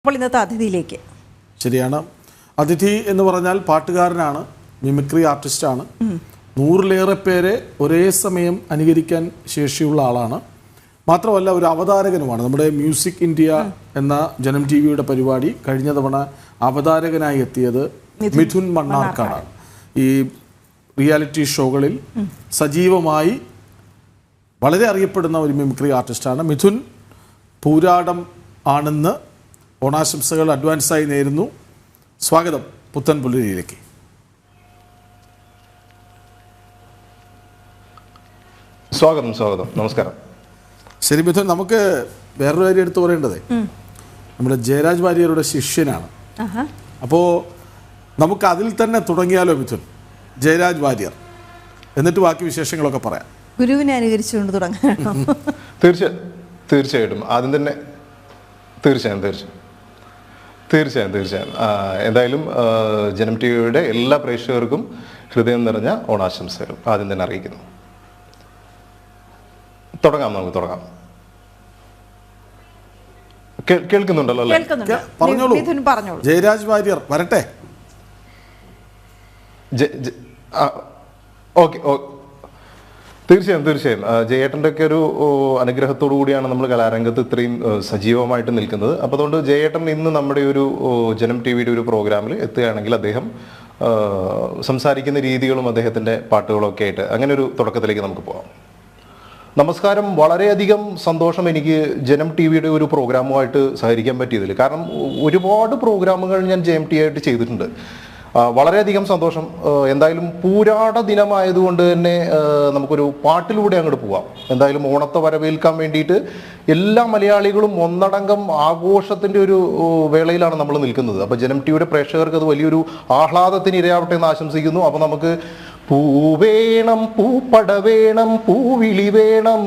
അപ്പോൾ ഇന്നത്തെ അതിഥിയിലേക്ക് ശരിയാണ്. അതിഥി എന്ന് പറഞ്ഞാൽ പാട്ടുകാരനാണ്, മിമിക്രി ആർട്ടിസ്റ്റാണ്. 100-ലേറെ പേരെ ഒരേ സമയം അനുകരിക്കാൻ ശേഷിയുള്ള ആളാണ്. മാത്രമല്ല ഒരു അവതാരകനുമാണ്. നമ്മുടെ മ്യൂസിക് ഇന്ത്യ എന്ന ജനം ടി വിയുടെ പരിപാടി കഴിഞ്ഞ തവണ അവതാരകനായി എത്തിയത് മിഥുൻ മണ്ണാർക്കാടാണ്. ഈ റിയാലിറ്റി ഷോകളിൽ സജീവമായി വളരെ അറിയപ്പെടുന്ന ഒരു മിമിക്രി ആർട്ടിസ്റ്റാണ് മിഥുൻ. പൂരാടം ആണെന്ന് ഓണാശംസകൾ അഡ്വാൻസായി നേരുന്നു. സ്വാഗതം പുത്തൻ പുലരിയിലേക്ക്. സ്വാഗതം സ്വാഗതം നമസ്കാരം. ശരി മിഥുൻ, നമുക്ക് വേറൊരു കാര്യം എടുത്തു പറയേണ്ടത് നമ്മുടെ ജയരാജ് വാര്യരുടെ ശിഷ്യനാണ്. അപ്പോൾ നമുക്ക് അതിൽ തന്നെ തുടങ്ങിയാലോ മിഥുൻ? ജയരാജ് വാര്യർ, എന്നിട്ട് ബാക്കി വിശേഷങ്ങളൊക്കെ പറയാം. ഗുരുവിനെ അനുകരിച്ചുകൊണ്ട് തുടങ്ങാം. തീർച്ചയായിട്ടും ആദ്യം തന്നെ തീർച്ചയായും എന്തായാലും ജനം ടി വിയുടെ എല്ലാ പ്രേക്ഷകർക്കും ഹൃദയം നിറഞ്ഞ ഓണാശംസകൾ ആദ്യം തന്നെ അറിയിക്കുന്നു. നമുക്ക് തുടങ്ങാം. കേൾക്കുന്നുണ്ടല്ലോ അല്ലേ? പറഞ്ഞോളൂ. ജയരാജ് വാര്യർ വരട്ടെ. ഓക്കെ. തീർച്ചയായും ജയേട്ടൻ്റെ ഒക്കെ ഒരു അനുഗ്രഹത്തോടു കൂടിയാണ് നമ്മൾ കലാരംഗത്ത് ഇത്രയും സജീവമായിട്ട് നിൽക്കുന്നത്. അപ്പോൾ അതുകൊണ്ട് ജയേട്ടൻ ഇന്ന് നമ്മുടെ ഒരു ജനം ടി വിയുടെ ഒരു പ്രോഗ്രാമിൽ എത്തുകയാണെങ്കിൽ അദ്ദേഹം സംസാരിക്കുന്ന രീതികളും അദ്ദേഹത്തിൻ്റെ പാട്ടുകളൊക്കെ ആയിട്ട് അങ്ങനെ ഒരു തുടക്കത്തിലേക്ക് നമുക്ക് പോകാം. നമസ്കാരം. വളരെയധികം സന്തോഷം എനിക്ക് ജനം ടി വിയുടെ ഒരു പ്രോഗ്രാമുമായിട്ട് സഹകരിക്കാൻ പറ്റിയതിൽ. കാരണം ഒരുപാട് പ്രോഗ്രാമുകൾ ഞാൻ ജനം ടി ആയിട്ട് ചെയ്തിട്ടുണ്ട്. വളരെയധികം സന്തോഷം. എന്തായാലും പൂരാട ദിനമായതുകൊണ്ട് തന്നെ നമുക്കൊരു പാട്ടിലൂടെ അങ്ങോട്ട് പോവാം. എന്തായാലും ഓണത്തെ വരവേൽക്കാൻ വേണ്ടിയിട്ട് എല്ലാ മലയാളികളും ഒന്നടങ്കം ആഘോഷത്തിൻ്റെ ഒരു വേളയിലാണ് നമ്മൾ നിൽക്കുന്നത്. അപ്പോൾ ജനം ടി വിയുടെ പ്രേക്ഷകർക്ക് അത് വലിയൊരു ആഹ്ലാദത്തിന് ഇരയാവട്ടെ എന്ന് ആശംസിക്കുന്നു. അപ്പോൾ നമുക്ക് പൂവേണം, പൂപ്പട വേണം, പൂവിളി വേണം,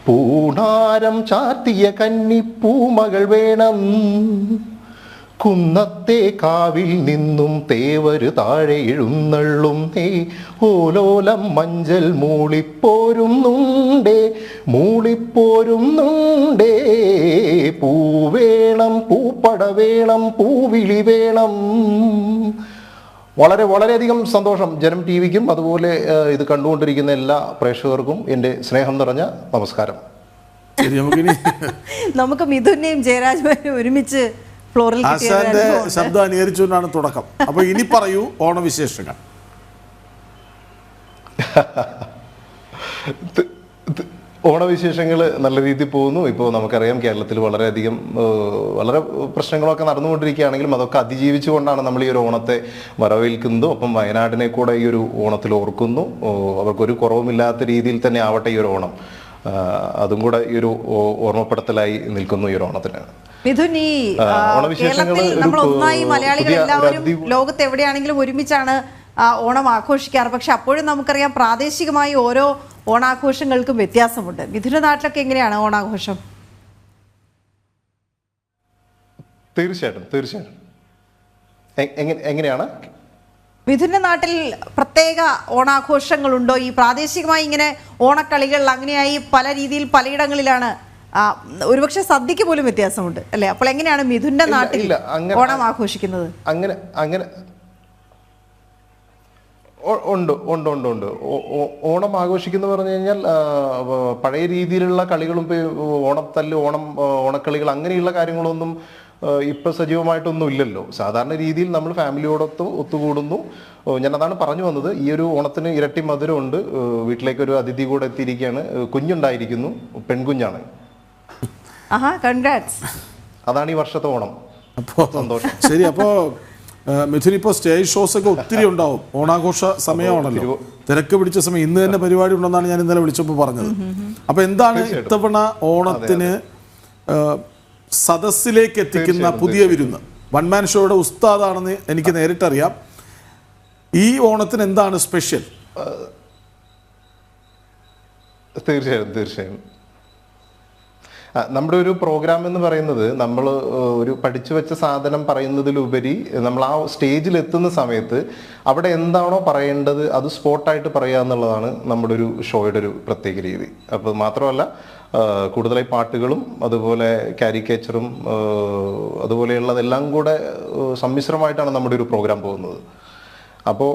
പൂണാരം ചാർത്തിയ കന്നിപ്പൂമകൾ വേണം, കുന്നത്തെ കാവിൽ നിന്നും തേവര് താഴെ എഴുന്നള്ളും നേ, ഓലോലം മഞ്ചൽ മൂളിപ്പോരുന്നുണ്ടേ, പൂവേണം, പൂപ്പട വേണം, പൂവിളി വേണം. വളരെയധികം സന്തോഷം ജനം ടി വിക്കും അതുപോലെ ഇത് കണ്ടുകൊണ്ടിരിക്കുന്ന എല്ലാ പ്രേക്ഷകർക്കും എൻ്റെ സ്നേഹം നിറഞ്ഞ നമസ്കാരം. നമുക്ക് മിഥുനെയും ജയരാജുവിനെയും ഒരുമിച്ച് ഫ്ലോറിൽ ആശാന്റെ ശബ്ദം അനുകരിച്ചുകൊണ്ടാണ് തുടക്കം. അപ്പൊ ഇനി പറയൂ ഓണവിശേഷങ്ങൾ. ഓണവിശേഷങ്ങൾ നല്ല രീതിയിൽ പോകുന്നു. ഇപ്പോൾ നമുക്കറിയാം കേരളത്തിൽ വളരെ പ്രശ്നങ്ങളൊക്കെ നടന്നുകൊണ്ടിരിക്കുകയാണെങ്കിലും അതൊക്കെ അതിജീവിച്ചുകൊണ്ടാണ് നമ്മൾ ഈ ഒരു ഓണത്തെ വരവേൽക്കുന്നത്. ഒപ്പം വയനാടിനെ കൂടെ ഈ ഒരു ഓണത്തിൽ ഓർക്കുന്നു. അവർക്കൊരു കുറവുമില്ലാത്ത രീതിയിൽ തന്നെ ആവട്ടെ ഈ ഒരു ഓണം. അതും കൂടെ ഈ ഒരു ഓർമ്മപ്പെടുത്തലായി നിൽക്കുന്നു ഈ ഒരു ഓണത്തിന്. മിഥുൻ, ഈ കേരളത്തിൽ നമ്മൾ ഒന്നായി മലയാളികൾ എല്ലാവരും ലോകത്ത് എവിടെയാണെങ്കിലും ഒരുമിച്ചാണ് ഓണം ആഘോഷിക്കാറ്. പക്ഷെ അപ്പോഴും നമുക്കറിയാം പ്രാദേശികമായി ഓരോ ഓണാഘോഷങ്ങൾക്കും വ്യത്യാസമുണ്ട്. മിഥുന്റെ നാട്ടിലൊക്കെ എങ്ങനെയാണ് ഓണാഘോഷം? തീർച്ചയായിട്ടും എങ്ങനെയാണ് മിഥുന്റെ നാട്ടിൽ പ്രത്യേക ഓണാഘോഷങ്ങളുണ്ടോ? ഈ പ്രാദേശികമായി ഇങ്ങനെ ഓണക്കളികൾ അങ്ങനെയായി പല രീതിയിൽ പലയിടങ്ങളിലാണ്. ഒരുപക്ഷെ സദ്യക്ക് പോലും വ്യത്യാസമുണ്ട് അല്ലെ? അപ്പോൾ എങ്ങനെയാണ് മിഥുന്റെ നാട്ടിൽ ഓണം ആഘോഷിക്കുന്നത്? അങ്ങനെ ഉണ്ട്. ഓണം ആഘോഷിക്കുന്ന പറഞ്ഞു കഴിഞ്ഞാൽ പഴയ രീതിയിലുള്ള കളികളും ഓണത്തല്ല്, ഓണക്കളികൾ അങ്ങനെയുള്ള കാര്യങ്ങളൊന്നും ഇപ്പം സജീവമായിട്ടൊന്നും ഇല്ലല്ലോ. സാധാരണ രീതിയിൽ നമ്മൾ ഫാമിലിയോടൊത്ത് ഒത്തുകൂടുന്നു. ഞാൻ അതാണ് പറഞ്ഞു വന്നത്. ഈ ഒരു ഓണത്തിന് ഇരട്ടി മധുരമുണ്ട്. വീട്ടിലേക്ക് ഒരു അതിഥി കൂടെ എത്തിയിരിക്കുകയാണ്. കുഞ്ഞുണ്ടായിരിക്കുന്നു, പെൺകുഞ്ഞാണ്. അതാണ് ഈ വർഷത്തെ ഓണം. അപ്പോൾ സന്തോഷം. ശരി. അപ്പോൾ മിഥുൻ, ഇപ്പോൾ സ്റ്റേജ് ഷോസ് ഒക്കെ ഒത്തിരി ഉണ്ടാവും. ഓണാഘോഷ സമയമാണല്ലോ, തിരക്ക് പിടിച്ച സമയം. ഇന്ന് തന്നെ പരിപാടി ഉണ്ടെന്നാണ് ഞാൻ ഇന്നലെ വിളിച്ചപ്പോൾ പറഞ്ഞത്. അപ്പോൾ എന്താണ് ഇത്തവണ ഓണത്തിന് സദസ്സിലേക്ക് എത്തിക്കുന്ന പുതിയ വിരുന്ന്? വൺമാൻ ഷോയുടെ ഉസ്താദാണെന്ന് എനിക്ക് നേരിട്ടറിയാം. ഈ ഓണത്തിന് എന്താണ് സ്പെഷ്യൽ? തീർച്ചയായും നമ്മുടെ ഒരു പ്രോഗ്രാം എന്ന് പറയുന്നത് നമ്മൾ ഒരു പഠിച്ചു വെച്ച സാധനം പറയുന്നതിലുപരി നമ്മൾ ആ സ്റ്റേജിൽ എത്തുന്ന സമയത്ത് അവിടെ എന്താണോ പറയേണ്ടത് അത് സ്പോട്ടായിട്ട് പറയുക എന്നുള്ളതാണ് നമ്മുടെ ഒരു ഷോയുടെ ഒരു പ്രത്യേക രീതി. അപ്പോൾ മാത്രമല്ല കൂടുതലായി പാട്ടുകളും അതുപോലെ കാരിക്കേച്ചറും അതുപോലെയുള്ളതെല്ലാം കൂടെ സമ്മിശ്രമായിട്ടാണ് നമ്മുടെ ഒരു പ്രോഗ്രാം പോകുന്നത്. അപ്പോൾ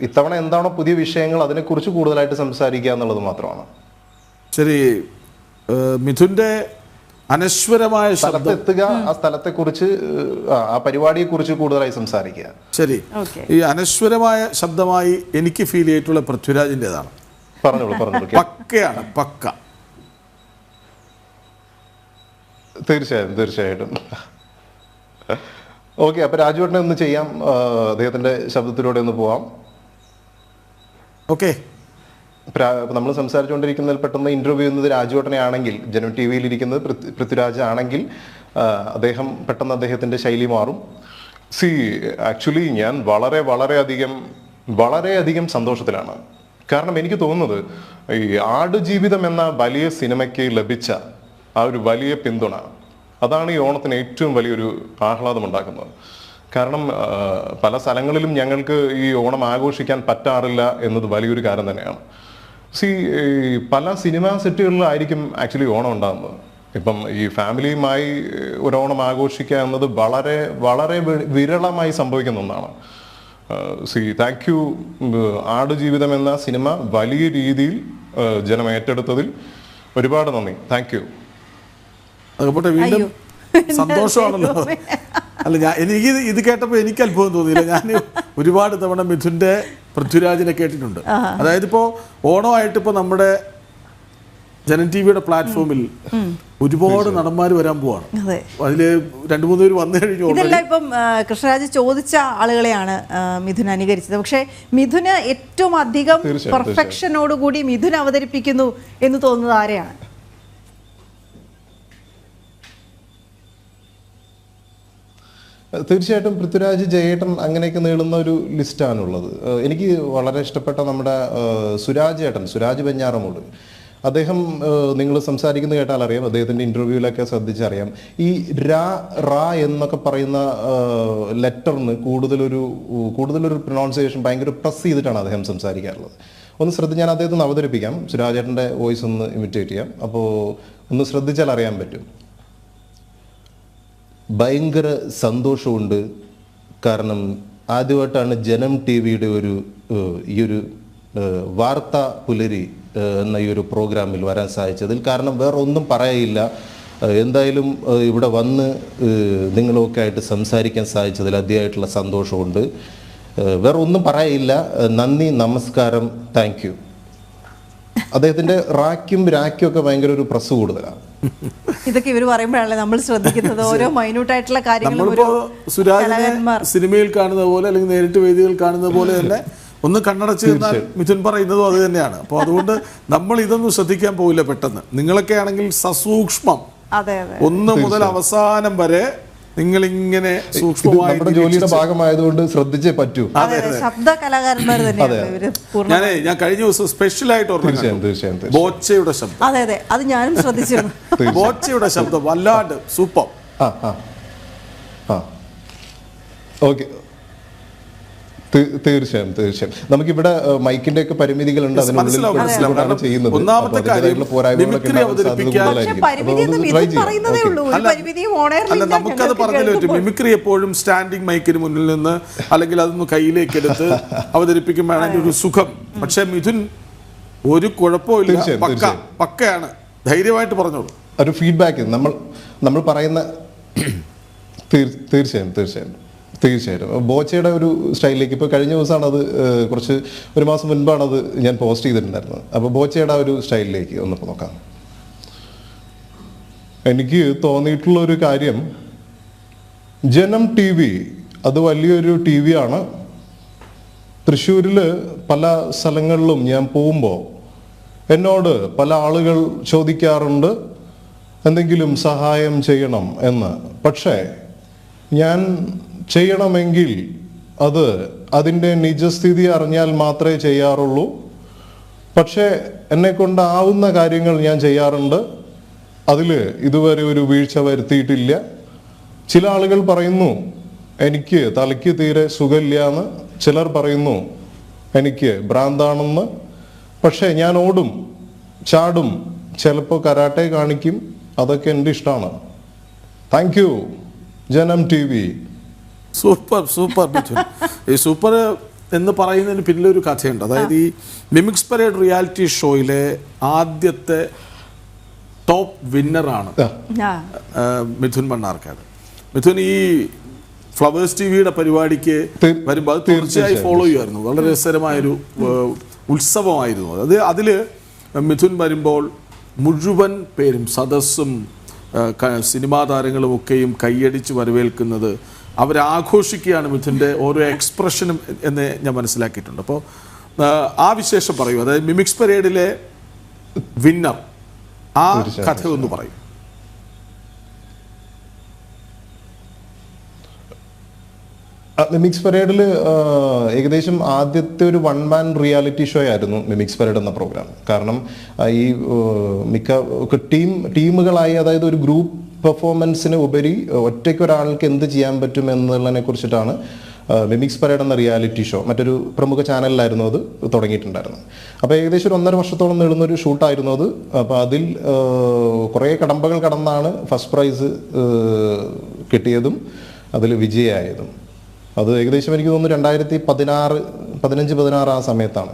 ഇത്തവണ എന്താണോ പുതിയ വിഷയങ്ങൾ അതിനെക്കുറിച്ച് കൂടുതലായിട്ട് സംസാരിക്കുക എന്നുള്ളത് മാത്രമാണ്. ശരി, മിഥുന്റെ അനശ്വരമായ സ്ഥലത്തെത്തുക, ആ സ്ഥലത്തെക്കുറിച്ച് ആ പരിപാടിയെക്കുറിച്ച് കൂടുതലായി സംസാരിക്കുക. ശരി, ഈ അനശ്വരമായ ശബ്ദമായി എനിക്ക് ഫീൽ ചെയ്തിട്ടുള്ള പൃഥ്വിരാജിൻ്റെതാണ്. പറഞ്ഞോളൂ. പക്കയാണ്, പക്ക. തീർച്ചയായിട്ടും. ഓക്കെ, അപ്പൊ രാജുവേട്ടനെ ഒന്ന് ചെയ്യാം, അദ്ദേഹത്തിന്റെ ശബ്ദത്തിലൂടെ ഒന്ന് പോവാം. ഓക്കെ, നമ്മൾ സംസാരിച്ചുകൊണ്ടിരിക്കുന്നതിൽ പെട്ടെന്ന് ഇന്റർവ്യൂ ചെയ്യുന്നത് രാജുവേട്ടനെ ആണെങ്കിൽ, ജനം ടി വിയിൽ ഇരിക്കുന്നത് പൃഥ്വിരാജ് ആണെങ്കിൽ, അദ്ദേഹം പെട്ടെന്ന് അദ്ദേഹത്തിന്റെ ശൈലി മാറും. ആക്ച്വലി ഞാൻ വളരെയധികം സന്തോഷത്തിലാണ്. കാരണം എനിക്ക് തോന്നുന്നത് ഈ ആടുജീവിതം എന്ന വലിയ സിനിമയ്ക്ക് ലഭിച്ച ആ ഒരു വലിയ പിന്തുണ, അതാണ് ഈ ഓണത്തിന് ഏറ്റവും വലിയൊരു ആഹ്ലാദം ഉണ്ടാക്കുന്നത്. കാരണം പല സ്ഥലങ്ങളിലും ഞങ്ങൾക്ക് ഈ ഓണം ആഘോഷിക്കാൻ പറ്റാറില്ല എന്നത് വലിയൊരു കാര്യം തന്നെയാണ്. പല സിനിമാ സെറ്റുകളിലായിരിക്കും ആക്ച്വലി ഓണം ഉണ്ടാകുന്നത്. ഇപ്പം ഈ ഫാമിലിയുമായി ഒരു ഓണം ആഘോഷിക്കുക എന്നത് വളരെ വിരളമായി സംഭവിക്കുന്ന ഒന്നാണ്. Thank you. ആടുജീവിതം എന്ന സിനിമ വലിയ രീതിയിൽ ജനം ഏറ്റെടുത്തതിൽ ഒരുപാട് നന്ദി. Thank you. അതുപോലെ വീണ്ടും സന്തോഷമാണല്ലോ. അല്ല, എനിക്ക് ഇത് കേട്ടപ്പോൾ എനിക്ക് അത്ഭുതം തോന്നിയില്ല. ഞാൻ ഒരുപാട് തവണ മിഥുന്റെ പൃഥ്വിരാജിനെ കേട്ടിട്ടുണ്ട്. അതായത് ഇപ്പോൾ ഓണമായിട്ട് ഇപ്പോൾ നമ്മുടെ ജനം ടി വിയുടെ പ്ലാറ്റ്ഫോമിൽ ഒരുപാട് നടന്മാർ വരാൻ പോവാണ്. അതില് 2-3 പേര് വന്നു കഴിഞ്ഞു. ഇതെല്ലാം ഇപ്പം കൃഷ്ണരാജ് ചോദിച്ച ആളുകളെയാണ് മിഥുൻ അനുകരിച്ചത്. പക്ഷെ മിഥുന് ഏറ്റവും അധികം പെർഫെക്ഷനോടുകൂടി മിഥുൻ അവതരിപ്പിക്കുന്നു എന്ന് തോന്നുന്നത് ആരെയാണ്? തീർച്ചയായിട്ടും പൃഥ്വിരാജ്, ജയേട്ടൻ, അങ്ങനെയൊക്കെ നീളുന്ന ഒരു ലിസ്റ്റാണുള്ളത്. എനിക്ക് വളരെ ഇഷ്ടപ്പെട്ട നമ്മുടെ സുരാജ് വെഞ്ഞാറമൂട്, അദ്ദേഹം നിങ്ങൾ സംസാരിക്കുന്നത് കേട്ടാൽ അറിയാം, അദ്ദേഹത്തിൻ്റെ ഇൻ്റർവ്യൂവിലൊക്കെ ശ്രദ്ധിച്ചറിയാം, ഈ റാ എന്നൊക്കെ പറയുന്ന ലെറ്ററിന് കൂടുതലൊരു പ്രൊനൗൺസിയേഷൻ ഭയങ്കര പ്രസ് ചെയ്തിട്ടാണ് അദ്ദേഹം സംസാരിക്കാറുള്ളത്. ഞാൻ അദ്ദേഹത്തിന് അവതരിപ്പിക്കാം. സുരാജേട്ടൻ്റെ വോയിസ് ഒന്ന് ഇമിറ്റേറ്റ് ചെയ്യാം. അപ്പോൾ ഒന്ന് ശ്രദ്ധിച്ചാൽ അറിയാൻ പറ്റും. ഭയങ്കര സന്തോഷമുണ്ട്. കാരണം ആദ്യമായിട്ടാണ് ജനം ടി വിയുടെ ഈ ഒരു വാർത്താ പുലരി എന്ന ഈ ഒരു പ്രോഗ്രാമിൽ വരാൻ സാധിച്ചതിൽ. കാരണം വേറെ ഒന്നും പറയില്ല. എന്തായാലും ഇവിടെ വന്ന് നിങ്ങളൊക്കെ ആയിട്ട് സംസാരിക്കാൻ സാധിച്ചതിൽ അതിയായിട്ടുള്ള സന്തോഷമുണ്ട്. വേറെ ഒന്നും പറയില്ല. നന്ദി, നമസ്കാരം, താങ്ക് യു. അദ്ദേഹത്തിന്റെ രാക്കും ഒക്കെ ഭയങ്കര ഒരു പ്രസ് കൂടുതലാണ്. ഇതൊക്കെ ഇവർ പറയുമ്പോഴല്ലേ നമ്മൾ ശ്രദ്ധിക്കുന്നത്, ഓരോ മൈന്യൂട്ടായിട്ടുള്ള കാര്യങ്ങൾ. സുരാജിനെ സിനിമയിൽ കാണുന്ന പോലെ അല്ലെങ്കിൽ നേരിട്ട് വേദികൾ കാണുന്നത് പോലെ തന്നെ ഒന്ന് കണ്ണടച്ച് ചെന്നാൽ മിഥുൻ പറയുന്നതും അത് തന്നെയാണ്. അപ്പോൾ അതുകൊണ്ട് നമ്മൾ ഇതൊന്നും ശ്രദ്ധിക്കാൻ പോകില്ല പെട്ടെന്ന്. നിങ്ങളൊക്കെ ആണെങ്കിൽ സസൂക്ഷ്മം 1 മുതൽ അവസാനം വരെ നിങ്ങളിങ്ങനെ സൂക്ഷ്മമായി ജോലിയുടെ ഭാഗമായതുകൊണ്ട് ശ്രദ്ധിച്ചേ പറ്റൂ. ശബ്ദ കലാകാരന്മാർ ഞാൻ കഴിഞ്ഞ ദിവസം സ്പെഷ്യലായിട്ട് ഓർമ്മ ബോച്ചയുടെ ശബ്ദം. അതെ, അത് ഞാനും ശ്രദ്ധിച്ചിരുന്നു. ബോച്ചയുടെ ശബ്ദം വല്ലാണ്ട് സൂപ്പർ. ഓക്കെ, തീർച്ചയായും. നമുക്കിവിടെ മൈക്കിന്റെ ഒക്കെ പരിമിതികളുണ്ട്. ഒന്നാമത്തെ കാര്യം നമുക്കത് പറഞ്ഞല്ലോ പറ്റും. മിമിക്രി എപ്പോഴും സ്റ്റാൻഡിങ് മൈക്കിന് മുന്നിൽ നിന്ന് അല്ലെങ്കിൽ അതൊന്ന് കയ്യിലേക്ക് എടുത്ത് അവതരിപ്പിക്കുമ്പോഴാണ് അതിന്റെ ഒരു സുഖം. പക്ഷെ മിഥുൻ ഒരു കുഴപ്പമില്ല, പക്കയാണ്. ധൈര്യമായിട്ട് പറഞ്ഞോളൂ. ഒരു ഫീഡ്ബാക്ക് നമ്മൾ പറയുന്ന തീർച്ചയായും ബോച്ചയുടെ ഒരു സ്റ്റൈലിലേക്ക് ഇപ്പോൾ കഴിഞ്ഞ ദിവസമാണ് അത്, ഒരു മാസം മുൻപാണ് അത് ഞാൻ പോസ്റ്റ് ചെയ്തിട്ടുണ്ടായിരുന്നത്. അപ്പോൾ ബോച്ചയുടെ ഒരു സ്റ്റൈലിലേക്ക് ഒന്നിപ്പോൾ നോക്കാം. എനിക്ക് തോന്നിയിട്ടുള്ള ഒരു കാര്യം, ജനം ടി വി അത് വലിയൊരു ടി വിയാണ്. തൃശ്ശൂരിൽ പല സ്ഥലങ്ങളിലും ഞാൻ പോകുമ്പോൾ എന്നോട് പല ആളുകൾ ചോദിക്കാറുണ്ട് എന്തെങ്കിലും സഹായം ചെയ്യണം എന്ന്. പക്ഷേ ഞാൻ ചെയ്യണമെങ്കിൽ അതിൻ്റെ നിജസ്ഥിതി അറിഞ്ഞാൽ മാത്രമേ ചെയ്യാറുള്ളൂ. പക്ഷേ എന്നെ കൊണ്ടാവുന്ന കാര്യങ്ങൾ ഞാൻ ചെയ്യാറുണ്ട്. അതിൽ ഇതുവരെ ഒരു വീഴ്ച വരുത്തിയിട്ടില്ല. ചില ആളുകൾ പറയുന്നു എനിക്ക് തലയ്ക്ക് തീരെ സുഖമില്ല എന്ന്, ചിലർ പറയുന്നു എനിക്ക് ഭ്രാന്താണെന്ന്. പക്ഷേ ഞാൻ ഓടും, ചാടും, ചിലപ്പോൾ കരാട്ടെ കാണിക്കും. അതൊക്കെ എൻ്റെ ഇഷ്ടമാണ്. Thank you Janam T V. Super super Mithun. ഈ സൂപ്പർ എന്ന് പറയുന്നതിന് പിന്നിലൊരു കഥയുണ്ട്. അതായത് ഈ മിമിക്സ് പരേഡ് റിയാലിറ്റി ഷോയിലെ ആദ്യത്തെ ടോപ്പ് വിന്നറാണ് മിഥുൻ മണ്ണാർക്കാട്. മിഥുൻ ഈ ഫ്ലവേഴ്സ് ടിവിയുടെ പരിപാടിക്ക് വരുമ്പോൾ അത് തീർച്ചയായും ഫോളോ ചെയ്യുമായിരുന്നു. വളരെ രസകരമായൊരു ഉത്സവമായിരുന്നു അത്. അതിൽ മിഥുൻ വരുമ്പോൾ മുഴുവൻ പേരും സദസ്സും സിനിമാ താരങ്ങളും ഒക്കെയും കൈയടിച്ച് വരവേൽക്കുന്നത്, അവരാഘോഷിക്കുകയാണ് മിഥുൻ്റെ ഓരോ എക്സ്പ്രഷനും എന്ന് ഞാൻ മനസ്സിലാക്കിയിട്ടുണ്ട്. അപ്പോൾ ആ വിശേഷം പറയൂ. അതായത് മിമിക്സ് പരേഡിലെ വിന്നർ, ആ കഥ ഒന്ന് പറയും. മിമിക്സ് പരേഡിൽ ഏകദേശം ആദ്യത്തെ ഒരു 1 man റിയാലിറ്റി ഷോ ആയിരുന്നു മിമിക്സ് പരേഡ് എന്ന പ്രോഗ്രാം. കാരണം ഈ മിക്ക ടീമുകളായി, അതായത് ഒരു ഗ്രൂപ്പ് പെർഫോമൻസിന് ഉപരി ഒറ്റയ്ക്ക് ഒരാൾക്ക് എന്ത് ചെയ്യാൻ പറ്റും എന്നുള്ളതിനെ കുറിച്ചിട്ടാണ് മിമിക്സ് പരേഡ് എന്ന റിയാലിറ്റി ഷോ മറ്റൊരു പ്രമുഖ ചാനലിലായിരുന്നു അത് തുടങ്ങിയിട്ടുണ്ടായിരുന്നത്. അപ്പോൾ ഏകദേശം ഒരു 1.5 വർഷത്തോളം നീളുന്നൊരു ഷൂട്ടായിരുന്നു അത്. അപ്പോൾ അതിൽ കുറേ കടമ്പകൾ കടന്നാണ് ഫസ്റ്റ് പ്രൈസ് കിട്ടിയതും അതിൽ വിജയമായതും. അത് ഏകദേശം എനിക്ക് തോന്നുന്നു 2015-16 ആ സമയത്താണ്.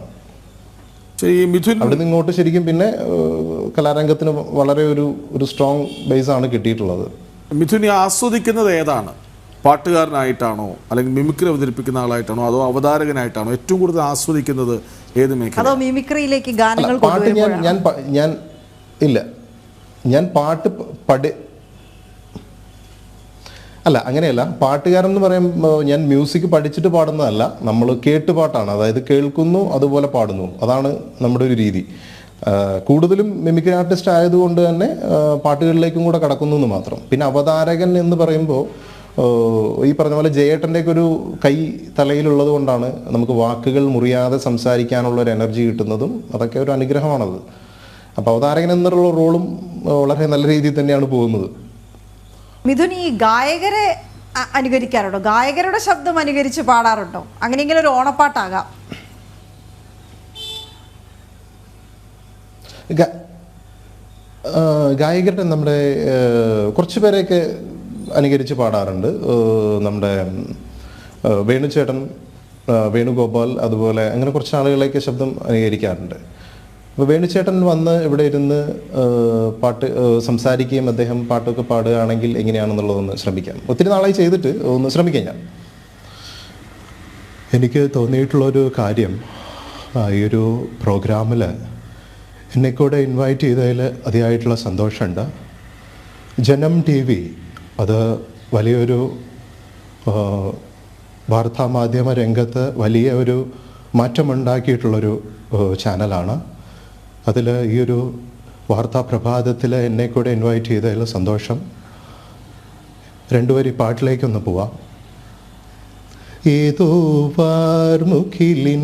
അവിടെ നിന്ന് ഇങ്ങോട്ട് ശരിക്കും പിന്നെ കലാരംഗത്തിന് വളരെ ഒരു സ്ട്രോങ് ബേസ് ആണ് കിട്ടിയിട്ടുള്ളത്. മിഥുൻ ആസ്വദിക്കുന്നത് ഏതാണ്? പാട്ടുകാരനായിട്ടാണോ, അല്ലെങ്കിൽ മിമിക്രി അവതരിപ്പിക്കുന്ന ആളായിട്ടാണോ, അതോ അവതാരകനായിട്ടാണോ ഏറ്റവും കൂടുതൽ ആസ്വദിക്കുന്നത് ഏത് മേഖല? അതോ മിമിക്രിയിലേക്ക് ഗാനങ്ങൾ പാട്ട് ഞാൻ പാട്ട് അല്ല, അങ്ങനെയല്ല. പാട്ടുകാരൻ എന്ന് പറയുമ്പോൾ ഞാൻ മ്യൂസിക് പഠിച്ചിട്ട് പാടുന്നതല്ല, നമ്മൾ കേട്ട് പാട്ടാണ്. അതായത് കേൾക്കുന്നു, അതുപോലെ പാടുന്നു. അതാണ് നമ്മുടെ ഒരു രീതി. കൂടുതലും മിമിക്രി ആർട്ടിസ്റ്റ് ആയതുകൊണ്ട് തന്നെ പാട്ടുകളിലേക്കും കൂടെ കടക്കുന്നു എന്ന് മാത്രം. പിന്നെ അവതാരകൻ എന്ന് പറയുമ്പോൾ ഈ പറഞ്ഞ പോലെ ജയേട്ടൻ്റെയൊക്കെ ഒരു കൈ തലയിലുള്ളത് കൊണ്ടാണ് നമുക്ക് വാക്കുകൾ മുറിയാതെ സംസാരിക്കാനുള്ള ഒരു എനർജി കിട്ടുന്നതും. അതൊക്കെ ഒരു അനുഗ്രഹമാണത്. അപ്പോൾ അവതാരകൻ എന്നുള്ള റോളും വളരെ നല്ല രീതിയിൽ തന്നെയാണ് പോകുന്നത്. മിഥുൻ ഈ ഗായകരെ അനുകരിക്കാറുണ്ടോ? ഗായകരുടെ ശബ്ദം അനുകരിച്ച് പാടാറുണ്ടോ? അങ്ങനെയെങ്കിലും ഒരു ഓണപ്പാട്ടാകാം. ഗായകരുടെ നമ്മുടെ കുറച്ച് പേരെയൊക്കെ അനുകരിച്ച് പാടാറുണ്ട്. നമ്മുടെ വേണുചേട്ടൻ, വേണുഗോപാൽ, അതുപോലെ അങ്ങനെ കുറച്ച് ആളുകളെയൊക്കെ ശബ്ദം അനുകരിക്കാറുണ്ട്. അപ്പോൾ വേണുചേട്ടൻ വന്ന് ഇവിടെ ഇരുന്ന് പാട്ട് സംസാരിക്കുകയും അദ്ദേഹം പാട്ടൊക്കെ പാടുകയാണെങ്കിൽ എങ്ങനെയാണെന്നുള്ളതൊന്ന് ശ്രമിക്കാം. ഒത്തിരി നാളായി ചെയ്തിട്ട് ഒന്ന് ശ്രമിക്കാം. ഞാൻ എനിക്ക് തോന്നിയിട്ടുള്ളൊരു കാര്യം, ഈ ഒരു പ്രോഗ്രാമിൽ എന്നെക്കൂടെ ഇൻവൈറ്റ് ചെയ്തതിൽ അതിയായിട്ടുള്ള സന്തോഷമുണ്ട്. ജനം ടി വി അത് വലിയൊരു വാർത്താമാധ്യമ രംഗത്ത് വലിയ ഒരു മാറ്റമുണ്ടാക്കിയിട്ടുള്ളൊരു ചാനലാണ്. അതിൽ ഈ ഒരു വാർത്താ പ്രഭാതത്തിൽ എന്നെ കൂടെ ഇൻവൈറ്റ് ചെയ്തതിൽ സന്തോഷം. 2 വരി പാട്ടിലേക്കൊന്ന് പോവാം. ഏതോ വാർമുഖിലിൻ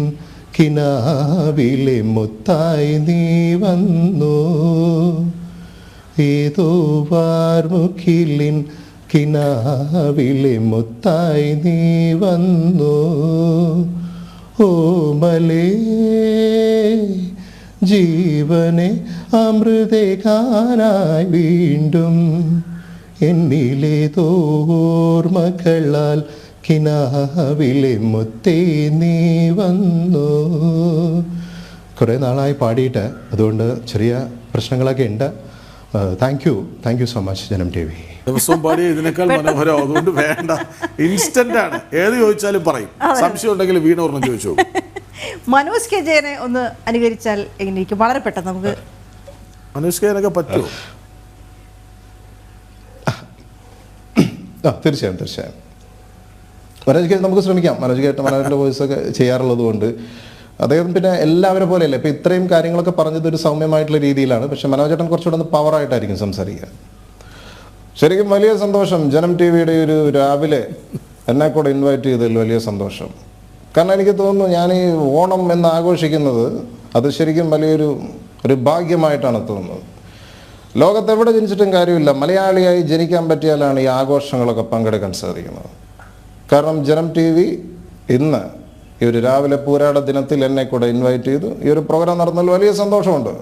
കിനാവിലെ മുത്തായി നീ വന്നു, ഏതോ വാർമുഖിലിൻ കിനാവിലെ മുത്തായി നീ വന്നു, ഓമലേ ജീവനെ അമൃതേകാനായി വീണ്ടും എന്നിലെ തോർമകളാൽ കിനാവിലെ മുത്തേ നീ വന്നു. കുറേ നാളായി പാടിയിട്ട്, അതുകൊണ്ട് ചെറിയ പ്രശ്നങ്ങളൊക്കെ ഉണ്ട്. താങ്ക് യു സോ മച്ച് ജനം ടി വി. ദിവസവും പാടി ഇതിനേക്കാൾ മനോഹരം. അതുകൊണ്ട് വേണ്ട, ഇൻസ്റ്റന്റ് ആണ്. ഏത് ചോദിച്ചാലും പറയും. സംശയം ഉണ്ടെങ്കിൽ വീണോർന്ന് ചോദിച്ചു. മനോജ് കെ ജയനെ ഒന്ന് അനുകരിച്ചാൽ എങ്ങനെയിരിക്കും? വളരെ പെട്ടെന്ന് നമുക്ക്. മനോജ് കെ ജയനൊക്കെ പറ്റുമോ? തീർച്ചയായും മനോജ് കെ നമുക്ക് ശ്രമിക്കാം. മനോജിൻ്റെ വോയിസ് ഒക്കെ ചെയ്യാറുള്ളത് കൊണ്ട് അദ്ദേഹം പിന്നെ എല്ലാവരെ പോലെയല്ല. ഇപ്പം ഇത്രയും കാര്യങ്ങളൊക്കെ പറഞ്ഞത് ഒരു സൗമ്യമായിട്ടുള്ള രീതിയിലാണ്. പക്ഷെ മനോജേട്ടൻ കുറച്ചുകൂടെ ഒന്ന് പവറായിട്ടായിരിക്കും സംസാരിക്കുക. ശരിക്കും വലിയ സന്തോഷം. ജനം ടി വിയുടെ ഒരു രാവിലെ എന്നെ കൂടെ ഇൻവൈറ്റ് ചെയ്തതിൽ വലിയ സന്തോഷം. കാരണം എനിക്ക് തോന്നുന്നു ഞാൻ ഈ ഓണം എന്ന് ആഘോഷിക്കുന്നത് അത് ശരിക്കും വലിയൊരു ഭാഗ്യമായിട്ടാണ് തോന്നുന്നത്. ലോകത്തെവിടെ ജനിച്ചിട്ടും കാര്യമില്ല, മലയാളിയായി ജനിക്കാൻ പറ്റിയാലാണ് ഈ ആഘോഷങ്ങളൊക്കെ പങ്കെടുക്കാൻ സാധിക്കുന്നത്. കാരണം ജനം ടി വി ഇന്ന് ഈ ഒരു രാവിലെ പൂരാട ദിനത്തിൽ എന്നെ കൂടെ ഇൻവൈറ്റ് ചെയ്തു. ഈ ഒരു പ്രോഗ്രാം നടന്നതിൽ വലിയ സന്തോഷമുണ്ട്.